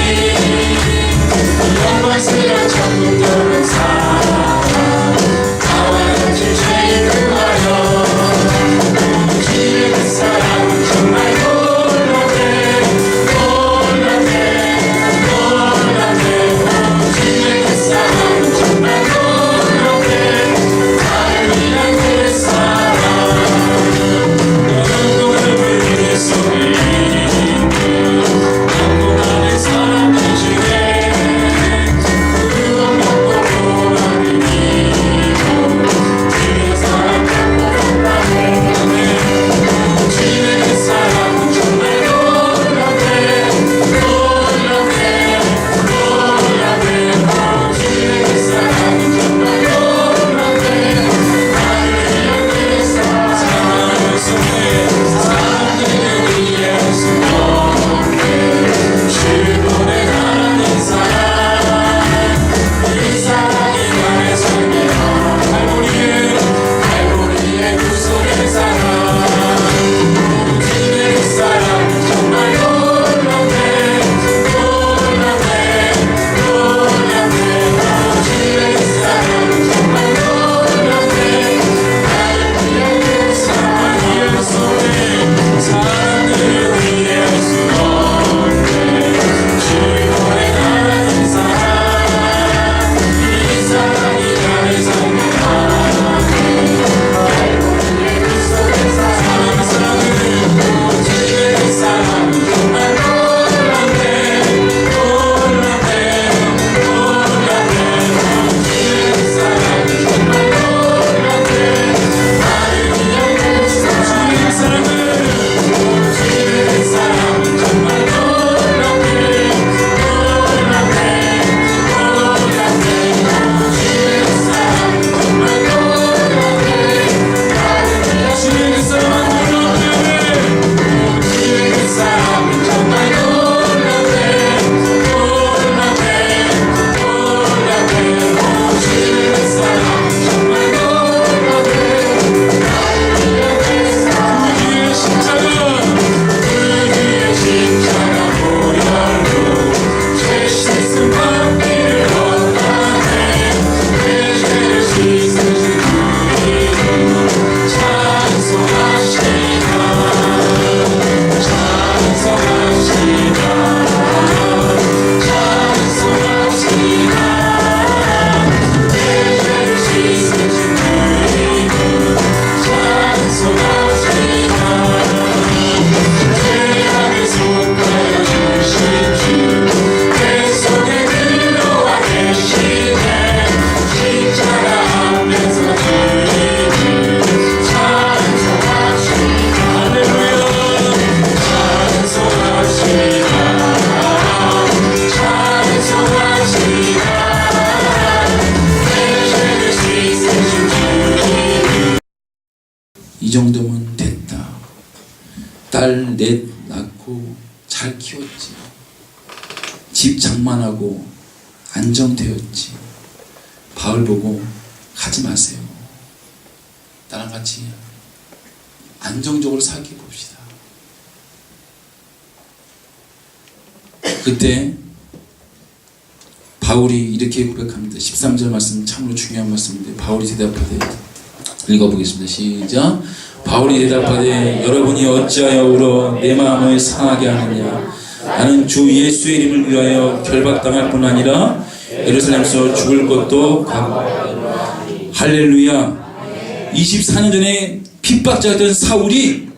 영광스러운 천국 도는 사랑, 나와 같이 죄인을 하여 우리의 그 사랑은 정말 놀랍네, 놀랍네, 놀랍네. 우리의 그 사랑은 정말 놀랍네, 나를 위한 그 사랑. 영원한 그 속에 있는 영원한 사랑 중에 그건 먹고 보라는 이고 주의 사랑 갖고 간다네. 주의 그 사랑은 정말 놀랍네, 놀랍네, 놀랍네. 주의 그 사랑은 정말 놀랍네, 나를 위한 그 사랑. 사랑을 속에 사랑을 위해서 주보내 하나님 사랑, 이 사랑이 나의 삶이야. 갈보리의 구속의 사랑, 주의 그 사랑은 정말 놀랍네, 놀랍네, 놀랍네. 주의 그 사랑은 정말 놀랍네, 나를 위한 그 사랑. 사랑을 위할 수 없네, 주보내 하나님 사랑, 이 사랑이 나의 삶이야. 갈보리의 구속의 사랑, 주의 그 사랑은 정말 놀랍네, 놀랍네, 놀랍네. 주의 그 사랑은 정말 놀랍네, 나를 위한 그 사랑. 주의 그 사랑은 정말 놀랍네, 놀랍네, 놀랍네. 주의 그 사랑은 정말 놀랍네, 나를 위한 주의 그 사랑은 놀랍네, 주의 그 사랑은 정말 놀랍네, 놀랍네, 놀랍네. 주의 그 사랑은 정말 놀랍네, 나를 위한 그 사랑. 주의 십자가, 그의 십자가 보혈로 죄 씻은 받기를 원하네. 내 죄를 씻으신 주 이름 찬송하시다, 찬송하시다, 찬송하시다. 내 죄를 씻으신 주 이름 찬송하시다. 죄악을 속하여 주신 주, 내 속에 들어와 계시네. 십자가 앞에서 주 이름 찬송하시다. 할렐루야. 찬송하시다, 찬송하시다. 내 죄를 씻으신 주 이름. 이 정도면 됐다. 딸 넷 낳고 잘 키웠지. 집 장만하고 안정되었지. 바울 보고 가지 마세요. 나랑 같이 안정적으로 살게 봅시다. 그때 바울이 이렇게 고백합니다. 13절 말씀 참으로 중요한 말씀인데, 바울이 대답하되, 읽어보겠습니다. 시작. 바울이 대답하되, 여러분이 어찌하여 울어 내 마음을 상하게 하느냐. 나는 주 예수의 이름을 위하여 결박당할 뿐 아니라 예루살렘에서 죽을 것도 각오하노라. 할렐루야. 24년 전에 핍박자였던 사울이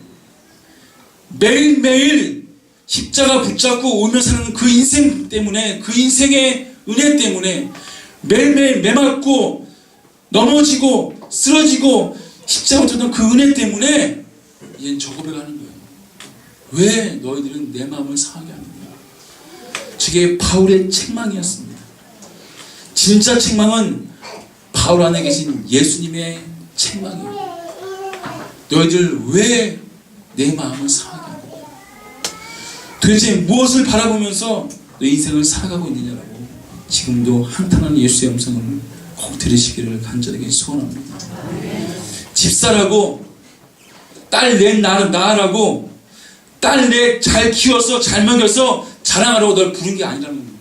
매일매일 십자가 붙잡고 오며 사는 그 인생 때문에, 그 인생의 은혜 때문에 매일매일 매맞고 넘어지고 쓰러지고 십자가 붙었던 그 은혜 때문에 이젠 저 고백하는 거예요. 왜 너희들은 내 마음을 상하게 하느냐. 저게 바울의 책망이었습니다. 진짜 책망은 바울 안에 계신 예수님의 책망이에요. 너희들 왜 내 마음을 상하게 하느냐. 도대체 무엇을 바라보면서 너 인생을 살아가고 있느냐라고 지금도 한탄하는 예수의 음성을 꼭 들으시기를 간절하게 소원합니다. 집사라고, 딸 내 낳으라고, 딸 내 잘 키워서 잘 먹여서 자랑하라고 널 부른 게 아니라는 겁니다.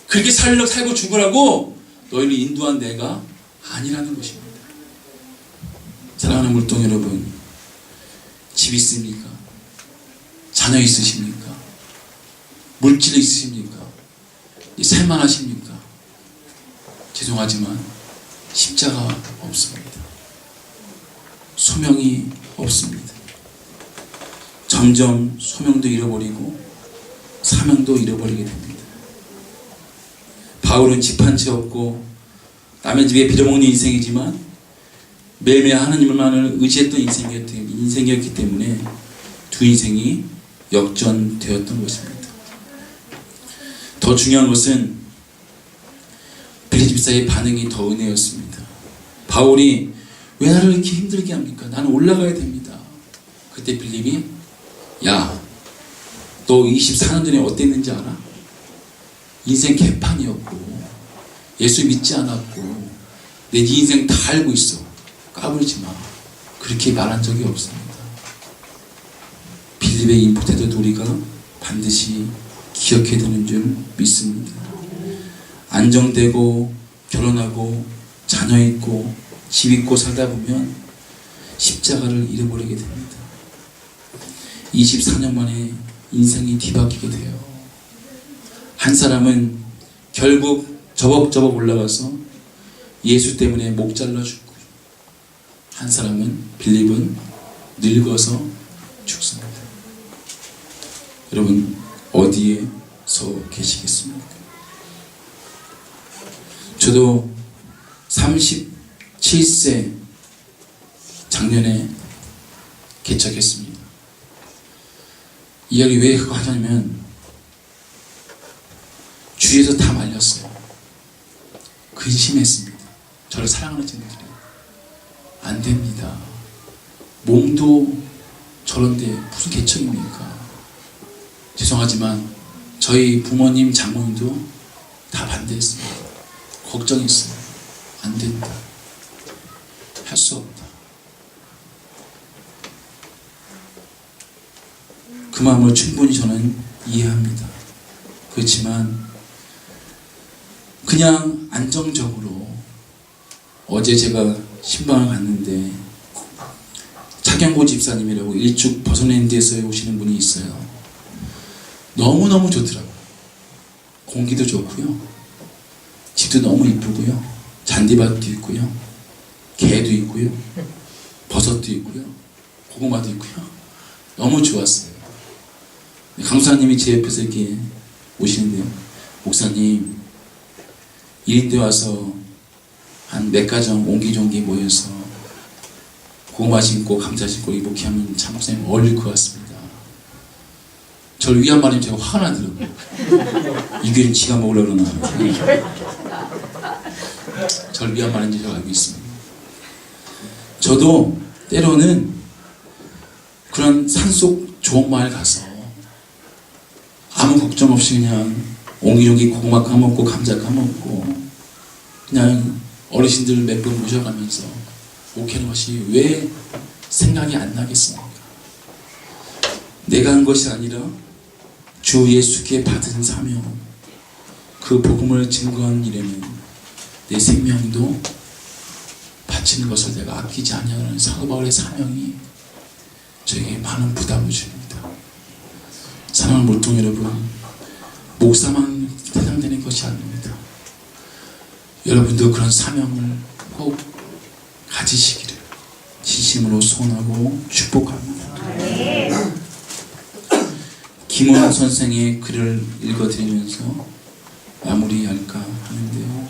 그렇게 살고 죽으라고 너희를 인도한 내가 아니라는 것입니다. 사랑하는 물동 여러분, 집 있습니까? 자녀 있으십니까? 물질 있으십니까? 살만하십니까? 죄송하지만 십자가 없습니다. 소명이 없습니다. 점점 소명도 잃어버리고 사명도 잃어버리게 됩니다. 바울은 집 한 채 없고 남의 집에 빌어먹는 인생이지만 매일매일 하나님만을 의지했던 인생이었기 때문에 두 인생이 역전되었던 것입니다. 더 중요한 것은 빌립 집사의 반응이 더 은혜였습니다. 바울이 왜 나를 이렇게 힘들게 합니까? 나는 올라가야 됩니다. 그때 빌립이, 야, 너 24년 전에 어땠는지 알아? 인생 개판이었고 예수 믿지 않았고 내 네 인생 다 알고 있어. 까불지 마. 그렇게 말한 적이 없습니다. 빌립의 이 태도도 우리가 반드시 기억해야 되는 줄 믿습니다. 안정되고 결혼하고 자녀 있고 집 있고 살다 보면 십자가를 잃어버리게 됩니다. 24년 만에 인생이 뒤바뀌게 돼요. 한 사람은 결국 저벅저벅 올라가서 예수 때문에 목 잘라 죽고, 한 사람은 빌립은 늙어서 죽습니다. 여러분 어디에 서 계시겠습니까? 저도 37세 작년에 개척했습니다. 이야기 왜 그거 하냐면 주위에서 다 말렸어요. 근심했습니다. 저를 사랑하는 친구들이 안 됩니다. 몸도 저런데 무슨 개척입니까? 죄송하지만 저희 부모님, 장모님도 다 반대했습니다. 걱정했어요. 안 된다. 할 수 없다. 그 마음을 충분히 저는 이해합니다. 그렇지만 그냥 안정적으로 어제 제가 신방을 갔는데 차경고 집사님이라고 일죽 버선랜드에서 오시는 분이 있어요. 너무너무 좋더라고요. 공기도 좋고요. 집도 너무 이쁘고요. 잔디밭도 있고요. 개도 있고요. 버섯도 있고요. 고구마도 있고요. 너무 좋았어요. 강사님이 제 옆에서 이렇게 오시는데요. 목사님, 1인대 와서 한 몇 가정 옹기종기 모여서 고구마 심고 감자 심고 이렇게 하면 참 목사님 어울릴 것 같습니다. 저를 위한 말이면 제가 화가 나더라고요. 이 교회는 지가 먹으려고 그러나. 저를 위한 말인지 제가 알고 있습니다. 저도 때로는 그런 산속 좋은 마을 가서 아무 걱정 없이 그냥 옹기종기 고구마 까먹고 감자 까먹고 그냥 어르신들 몇 번 모셔가면서 목회하는 것이 왜 생각이 안 나겠습니까? 내가 한 것이 아니라 주 예수께 받은 사명, 그 복음을 증거한 일에는 내 생명도 바치는 것을 내가 아끼지 아니하는 사도 바울의 사명이 저에게 많은 부담을 줍니다. 사랑하는 물동 여러분, 목사만 대상되는 것이 아닙니다. 여러분도 그런 사명을 꼭 가지시기를 진심으로 소원하고 축복합니다. 김원호 선생의 글을 읽어드리면서 마무리할까 하는데요.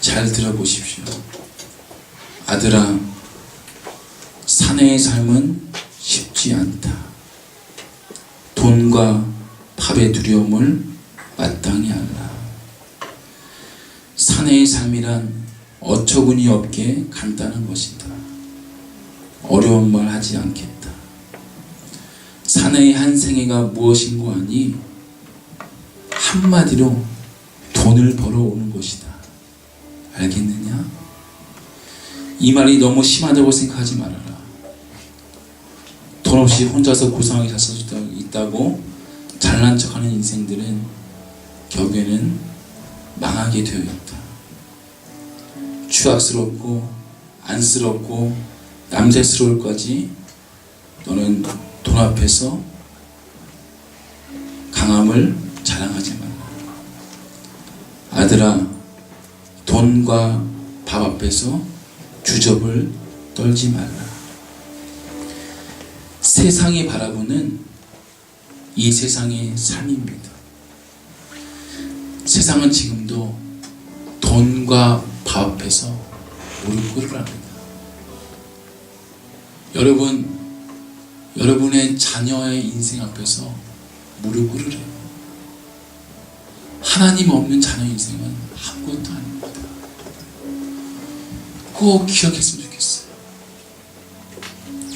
잘 들어보십시오. 아들아, 사내의 삶은 쉽지 않다. 돈과 밥의 두려움을 마땅히 알라. 사내의 삶이란 어처구니 없게 간단한 것이다. 어려운 말 하지 않겠다. 사내의 한 생애가 무엇인고 하니 한마디로 돈을 벌어오는 것이다. 알겠느냐? 이 말이 너무 심하다고 생각하지 말아라. 돈 없이 혼자서 고상하게 살 수 있다고 잘난 척하는 인생들은 결국에는 망하게 되어 있다. 추악스럽고 안쓰럽고 남자스러울까지 너는 돈 앞에서 강함을 자랑하지 말라. 아들아, 돈과 밥 앞에서 주접을 떨지 말라. 세상이 바라보는 이 세상의 삶입니다. 세상은 지금도 돈과 밥 앞에서 무릎 꿇으랍니다. 여러분의 자녀의 인생 앞에서 무릎 꿇으래요. 하나님 없는 자녀 인생은 아무것도 아닙니다. 꼭 기억했으면 좋겠어요.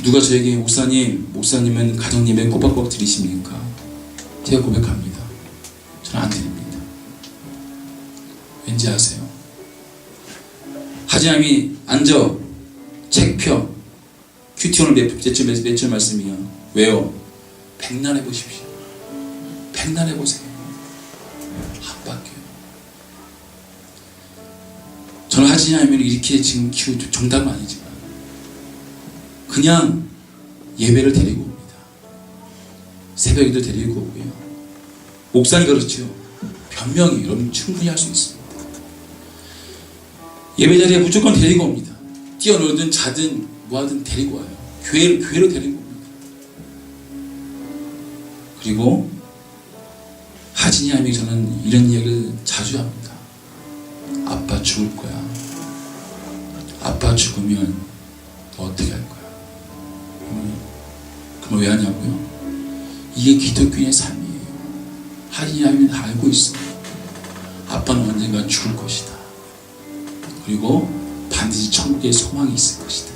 누가 저에게 목사님은 가정 예배 꼬박꼬박 드리십니까? 제가 고백합니다. 저는 안 드립니다. 왠지 아세요? 하지님이 앉아 책 펴. 큐티 오늘 몇 줄 말씀이야. 왜요? 백난해 보십시오. 백난해 보세요. 안 바뀌어요. 저는 하지님을 이렇게 지금 키우죠. 정답은 아니지만 그냥 예배를 데리고 옵니다. 새벽에도 데리고 오고요. 목사님 그렇죠. 변명이 여러분 충분히 할 수 있습니다. 예배 자리에 무조건 데리고 옵니다. 뛰어놀든 자든 뭐하든 데리고 와요. 교회로 데리고 옵니다. 그리고 하진이함이 저는 이런 이야기를 자주 합니다. 아빠 죽을 거야. 아빠 죽으면 너 어떻게 할 거야? 그럼 왜 하냐고요? 이게 기독교인의 삶이에요. 하진이함이 다 알고 있어요. 아빠는 언젠가 죽을 것이다. 그리고 반드시 천국에 소망이 있을 것이다.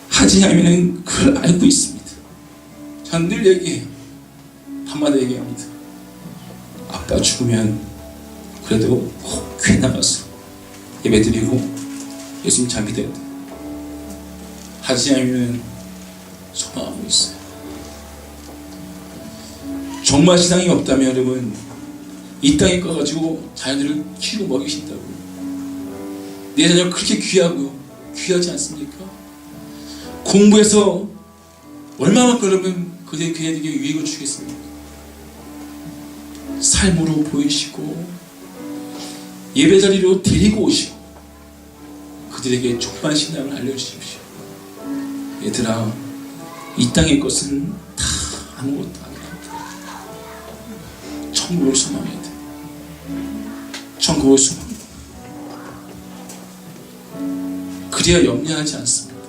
하진이함이는 그걸 알고 있습니다. 저는 늘 얘기해요. 한마디 얘기합니다. 아빠 죽으면 그래도 꼭 교회 나가서 예배드리고 예수님 잘 믿어야 돼. 하진이함이는 소망하고 있어요. 정말 신앙이 없다면 여러분 이 땅에 가가지고 자녀들을 키우고 먹이신다고. 내 자녀 그렇게 귀하고요. 귀하지 않습니까? 공부해서 얼마만큼 여러분 그들에게 유익을 주겠습니까? 삶으로 보이시고 예배자리로 데리고 오시고 그들에게 족반 신앙을 알려주십시오. 얘들아, 이 땅의 것은 다 아무것도 아니다. 천국을 소망해야 돼. 천국을 소망해. 그래야 염려하지 않습니다.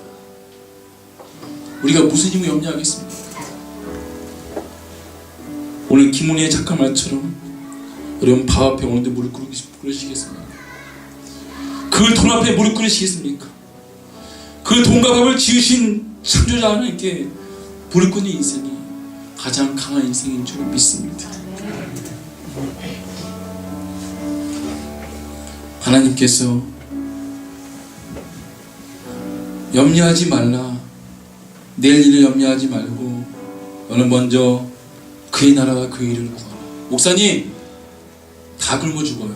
우리가 무슨 힘을 염려하겠습니까? 오늘 김은혜의 착한 말처럼 여러분 밥 앞에 오는데 무릎 꿇으시겠습니까? 그 돈 앞에 무릎 꿇으시겠습니까? 그 돈과 밥을 지으신 창조자 하나님께 무릎 꿇는 인생이 가장 강한 인생인 줄 믿습니다. 하나님께서 염려하지 말라. 내일 일을 염려하지 말고 너는 먼저 그의 나라와 그의 일을 구하라. 목사님 다 굶어 죽어요.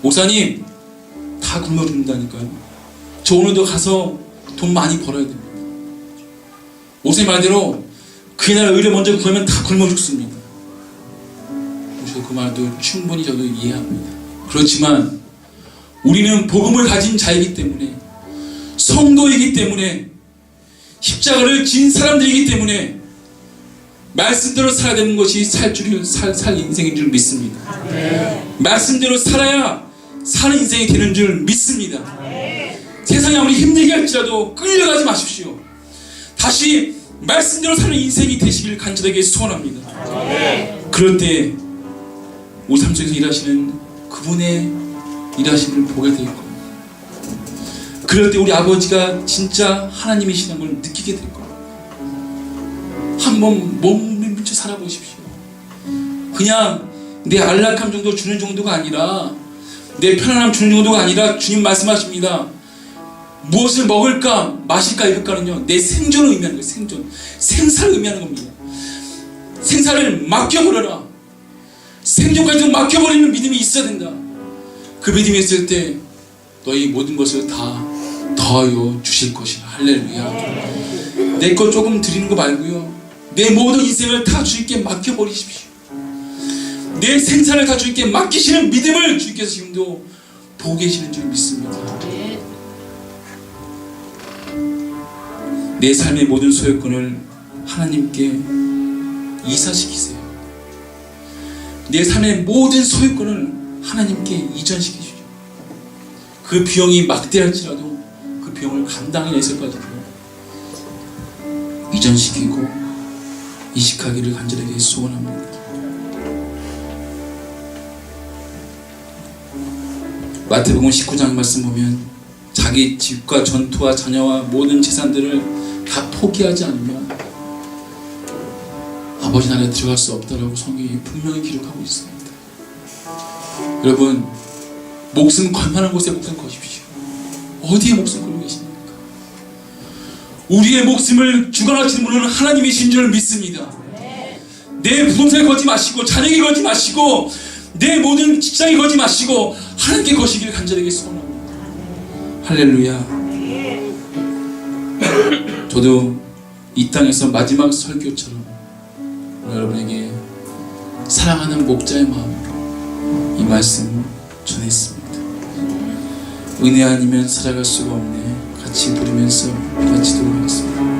목사님 다 굶어 죽는다니까요. 저 오늘도 가서 돈 많이 벌어야 됩니다. 목사님 말대로 그의 나라 의를 먼저 구하면 다 굶어 죽습니다. 저 그 말도 충분히 저도 이해합니다. 그렇지만 우리는 복음을 가진 자이기 때문에 성도이기 때문에 십자가를 진 사람들이기 때문에 말씀대로 살아야 되는 것이 살 인생인 줄 믿습니다. 말씀대로 살아야 사는 인생이 되는 줄 믿습니다. 세상이 아무리 힘들게 할지라도 끌려가지 마십시오. 다시 말씀대로 사는 인생이 되시길 간절하게 소원합니다. 그럴 때 우리 삶 속에서 일하시는 그분의 일하심을 보게 될 겁니다. 그럴 때 우리 아버지가 진짜 하나님이시는 걸 느끼게 될 겁니다. 한번 몸을 묻혀 살아보십시오. 그냥 내 안락함 정도 주는 정도가 아니라, 내 편안함 주는 정도가 아니라 주님 말씀하십니다. 무엇을 먹을까 마실까 입을까는요, 내 생존을 의미하는 거예요. 생존, 생사를 의미하는 겁니다. 생사를 맡겨버려라. 생존까지도 맡겨버리는 믿음이 있어야 된다. 그 믿음이 있을 때 너희 모든 것을 다 더하여 주실 것이라. 할렐루야. 내 것 조금 드리는 거 말고요, 내 모든 인생을 다 주님께 맡겨버리십시오. 내 생사를 다 주님께 맡기시는 믿음을 주님께서 지금도 보고 계시는 줄 믿습니다. 내 삶의 모든 소유권을 하나님께 이사시키세요. 내 삶의 모든 소유권을 하나님께 이전시키시죠. 그 비용이 막대할지라도 그 비용을 감당해내서까지도 이전시키고 이식하기를 간절하게 소원합니다. 마태복음 19장 말씀 보면 자기 집과 전투와 자녀와 모든 재산들을 다 포기하지 않으면 아버지 나라에 들어갈 수 없다라고 성경이 분명히 기록하고 있습니다. 여러분, 목숨 걸 만한 곳에 목숨 거십시오. 어디에 목숨 걸고 계십니까? 우리의 목숨을 주관하시는 분은 하나님이신 줄 믿습니다. 내 부동산에 걸지 마시고, 자녀에게 걸지 마시고, 내 모든 직장에 걸지 마시고 하나님께 거시기를 간절하게 소원합니다. 할렐루야. 저도 이 땅에서 마지막 설교처럼 여러분에게 사랑하는 목자의 마음으로 이 말씀을 전했습니다. 은혜 아니면 살아갈 수가 없네. 같이 부르면서 마치도록 하겠습니다.